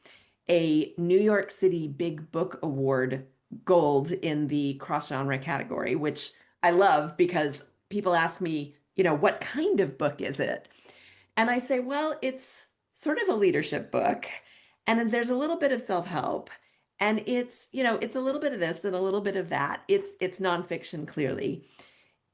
a New York City Big Book Award Gold in the cross-genre category, which I love because people ask me, what kind of book is it? And I say, well, it's sort of a leadership book, and then there's a little bit of self-help, and it's a little bit of this and a little bit of that. It's nonfiction, clearly.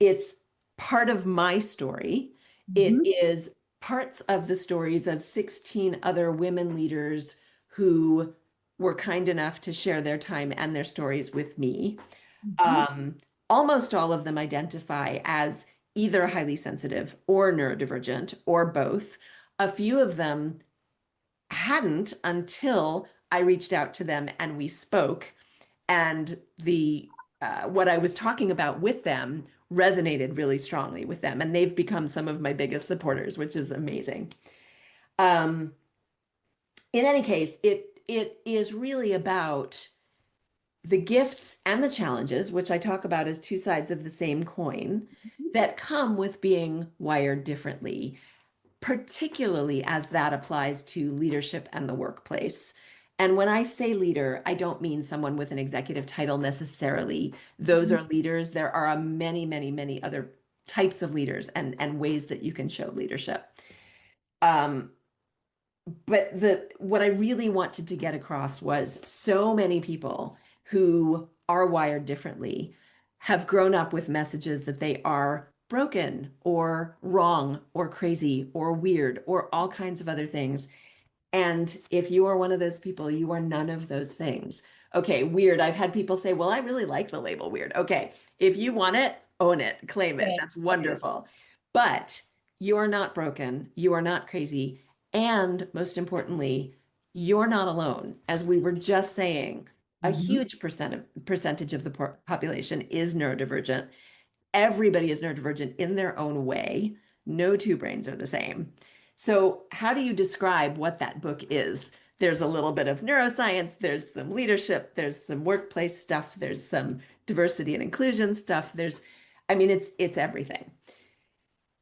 It's part of my story. It Mhm, is parts of the stories of 16 other women leaders who were kind enough to share their time and their stories with me. mhm, Um, Almost all of them identify as either highly sensitive or neurodivergent or both. A few of them hadn't until I reached out to them and we spoke, and the what I was talking about with them resonated really strongly with them, and they've become some of my biggest supporters, which is amazing. Um, in any case, it is really about the gifts and the challenges, which I talk about as two sides of the same coin, that come with being wired differently, particularly as that applies to leadership and the workplace. And when I say leader, I don't mean someone with an executive title necessarily. Those mhm. are leaders. There are many, many, many other types of leaders and ways that you can show leadership. Um, but what I really wanted to get across was so many people who are wired differently have grown up with messages that they are broken or wrong or crazy or weird or all kinds of other things. And if you are one of those people, you are none of those things. Okay, weird. I've had people say, well, I really like the label weird. Okay, if you want it, own it, claim it. Right, That's right. wonderful. But you are not broken. You are not crazy. And most importantly, you're not alone. As we were just saying, a Mhm. huge percentage of the population is neurodivergent. Everybody is neurodivergent in their own way. No two brains are the same. So, how do you describe what that book is? There's a little bit of neuroscience, there's some leadership, there's some workplace stuff, there's some diversity and inclusion stuff. I mean, it's everything.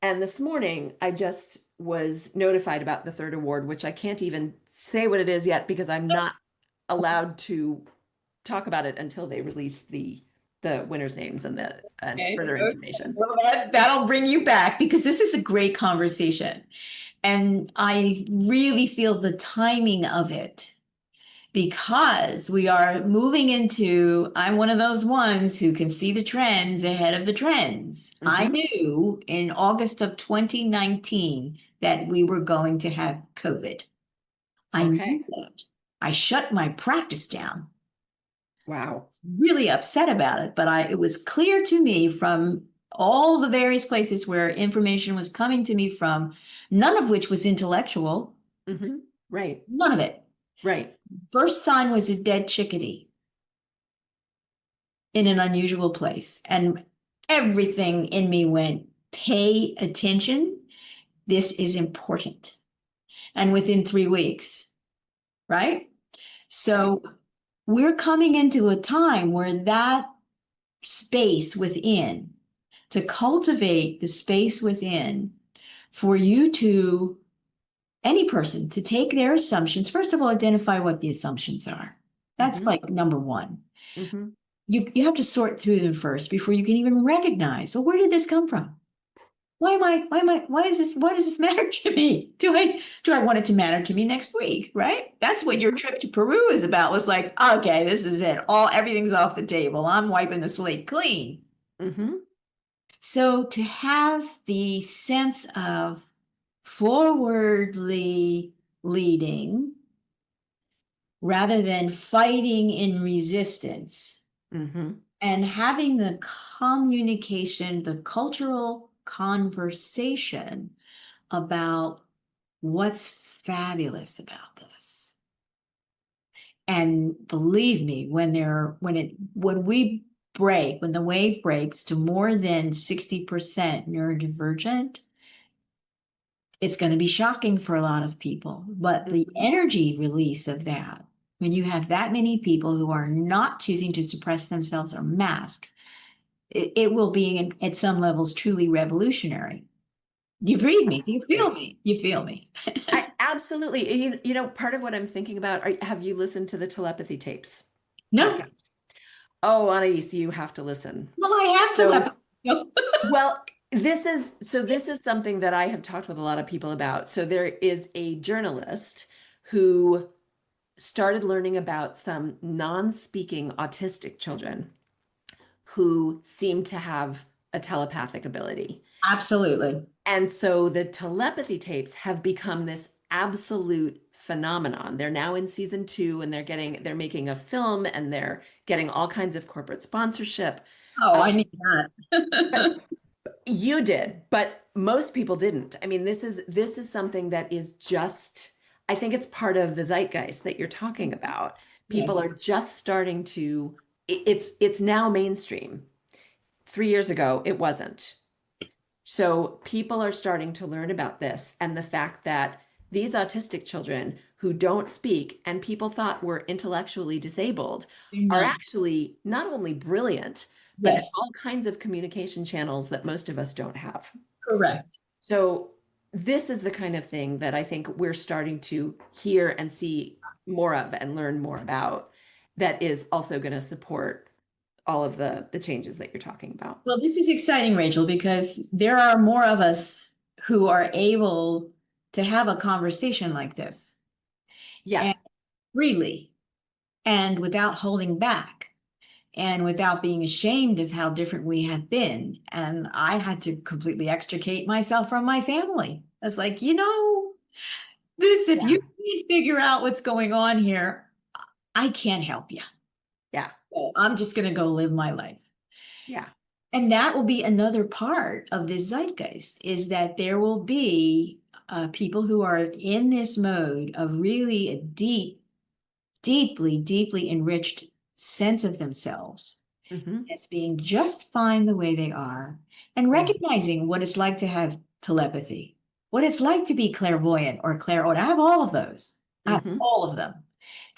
And this morning, I just was notified about the third award, which I can't even say what it is yet because I'm not allowed to talk about it until they release the winners' names and the and Okay, further okay. information. Well, that'll bring you back because this is a great conversation. And I really feel the timing of it because we are moving into, I'm one of those ones who can see the trends ahead of the trends. I Hmm. knew in August of 2019 that we were going to have COVID. I Okay. knew that. I shut my practice down. Wow. Really upset about it, but it was clear to me from all the various places where information was coming to me from, none of which was intellectual, Hmm. Right. none of it. Right. First sign was a dead chickadee in an unusual place. And everything in me went, pay attention. This is important. And within 3 weeks, right? Right. So we're coming into a time where that space within to cultivate the space within for you to, any person, to take their assumptions. First of all, identify what the assumptions are. That's Mm-hmm. like number one. Mm-hmm. You have to sort through them first before you can even recognize, well, where did this come from? Why does this matter to me? Do I want it to matter to me next week? Right? That's what your trip to Peru is about, was like, okay, this is it. Everything's off the table. I'm wiping the slate clean. Mm-hmm. So to have the sense of forwardly leading rather than fighting in resistance, Mm-hmm. and having the communication, the cultural conversation about what's fabulous about this. And believe me, when the wave breaks to more than 60% neurodivergent, it's going to be shocking for a lot of people. But the Mm-hmm. energy release of that, when you have that many people who are not choosing to suppress themselves or mask, it will be at some levels truly revolutionary. You read me. Do you feel Absolutely. me? You feel me. I absolutely. You know, part of what I'm thinking about, have you listened to the telepathy tapes No, podcast? Oh, Anais, you have to listen. well, I have to So, let you. well, this is something that I have talked with a lot of people about. So there is a journalist who started learning about some non-speaking autistic children who seem to have a telepathic ability. Absolutely. And so the telepathy tapes have become this absolute phenomenon. They're now in season 2 and they're making a film and they're getting all kinds of corporate sponsorship. Oh, I Um, need but that. you did, but most people didn't. I mean, this is something that is just, I think it's part of the zeitgeist that you're talking about. People Yes. are just starting to, it's now mainstream. 3 years ago, it wasn't. So people are starting to learn about this and the fact that these autistic children who don't speak and people thought were intellectually disabled You're are not. actually not only brilliant, but have Yes, all kinds of communication channels that most of us don't have. correct. So this is the kind of thing that I think we're starting to hear and see more of and learn more about that is also going to support all of the changes that you're talking about. Well, this is exciting, Rachel, because there are more of us who are able to have a conversation like this Yeah. and freely and without holding back and without being ashamed of how different we have been. And I had to completely extricate myself from my family. I was like, if Yeah. you can't figure out what's going on here, I can't help you. Yeah. So I'm just going to go live my life. Yeah. And that will be another part of this zeitgeist, is that there will be people who are in this mode of really a deeply enriched sense of themselves Hmm. as being just fine the way they are, and recognizing what it's like to have telepathy, what it's like to be clairvoyant or clairaudient. I have all of those. I have Hmm. all of them.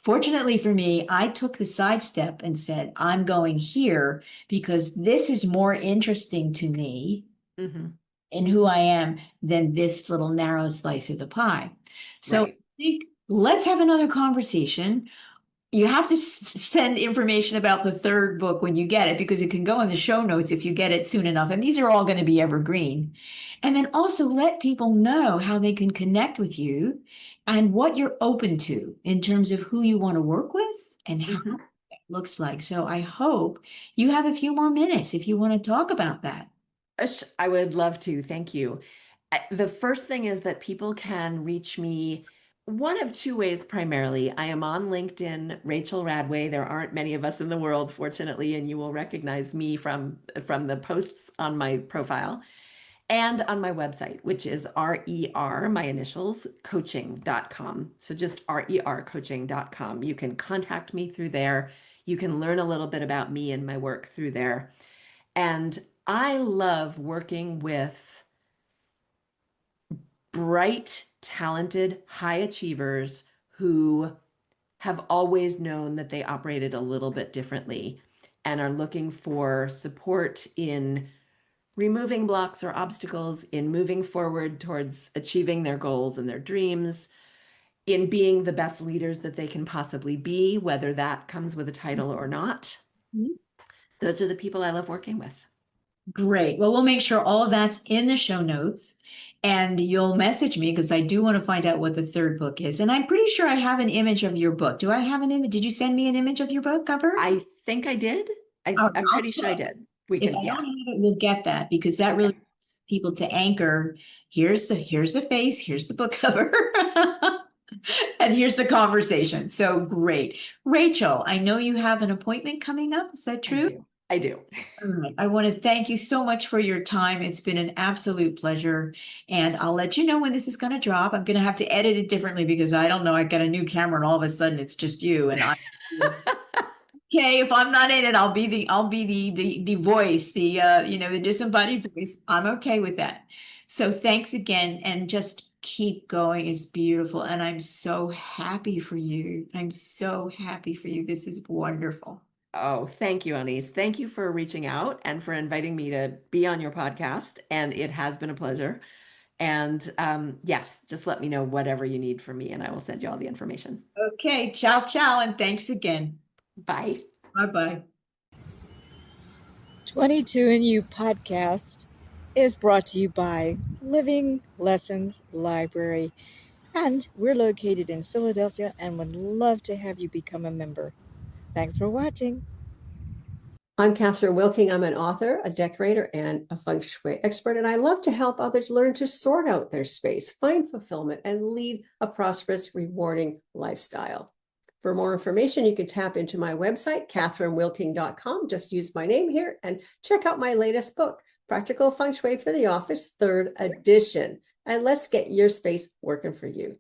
Fortunately for me, I took the sidestep and said, I'm going here because this is more interesting to me Hmm. in who I am than this little narrow slice of the pie. So I Right. think let's have another conversation. You have to send information about the third book when you get it, because it can go in the show notes if you get it soon enough. And these are all going to be evergreen. And then also let people know how they can connect with you and what you're open to in terms of who you want to work with and how Hmm. that looks like. So I hope you have a few more minutes if you want to talk about that. I would love to. Thank you. The first thing is that people can reach me one of two ways primarily. I am on LinkedIn, Rachel Radway. There aren't many of us in the world, fortunately, and you will recognize me from the posts on my profile and on my website, which is RER, my initials, coaching.com. So just RERcoaching.com. You can contact me through there. You can learn a little bit about me and my work through there. And I love working with bright, talented, high achievers who have always known that they operated a little bit differently and are looking for support in removing blocks or obstacles, in moving forward towards achieving their goals and their dreams, in being the best leaders that they can possibly be, whether that comes with a title or not. Mhm. Those are the people I love working with. Great. Well, we'll make sure all of that's in the show notes and you'll message me because I do want to find out what the third book is. And I'm pretty sure I have an image of your book. Do I have an image? Did you send me an image of your book cover? I think I did. Oh, I'm I'll pretty sure I check. did. We If can, I yeah. don't have it, we'll get that because that really Okay. helps people to anchor. Here's the face, here's the book cover. And here's the conversation. So great. Rachel, I know you have an appointment coming up. Is that I true? do. I do. All right. I want to thank you so much for your time. It's been an absolute pleasure. And I'll let you know when this is going to drop. I'm going to have to edit it differently because I don't know. I got a new camera and all of a sudden it's just you. And I okay, if I'm not in it, I'll be the voice, the disembodied voice. I'm okay with that. So thanks again and just keep going. It's beautiful. And I'm so happy for you. I'm so happy for you. This is wonderful. Oh, thank you, Anise. Thank you for reaching out and for inviting me to be on your podcast. And it has been a pleasure. And yes, just let me know whatever you need from me, and I will send you all the information. Okay, ciao, ciao, and thanks again. Bye. Bye-bye. 22 and You podcast is brought to you by Living Lessons Library. And we're located in Philadelphia and would love to have you become a member. Thanks for watching. I'm Kathryn Wilking. I'm an author, a decorator, and a Feng Shui expert, and I love to help others learn to sort out their space, find fulfillment, and lead a prosperous, rewarding lifestyle. For more information, you can tap into my website, kathrynwilking.com. Just use my name here and check out my latest book, Practical Feng Shui for the Office, 3rd edition. And let's get your space working for you.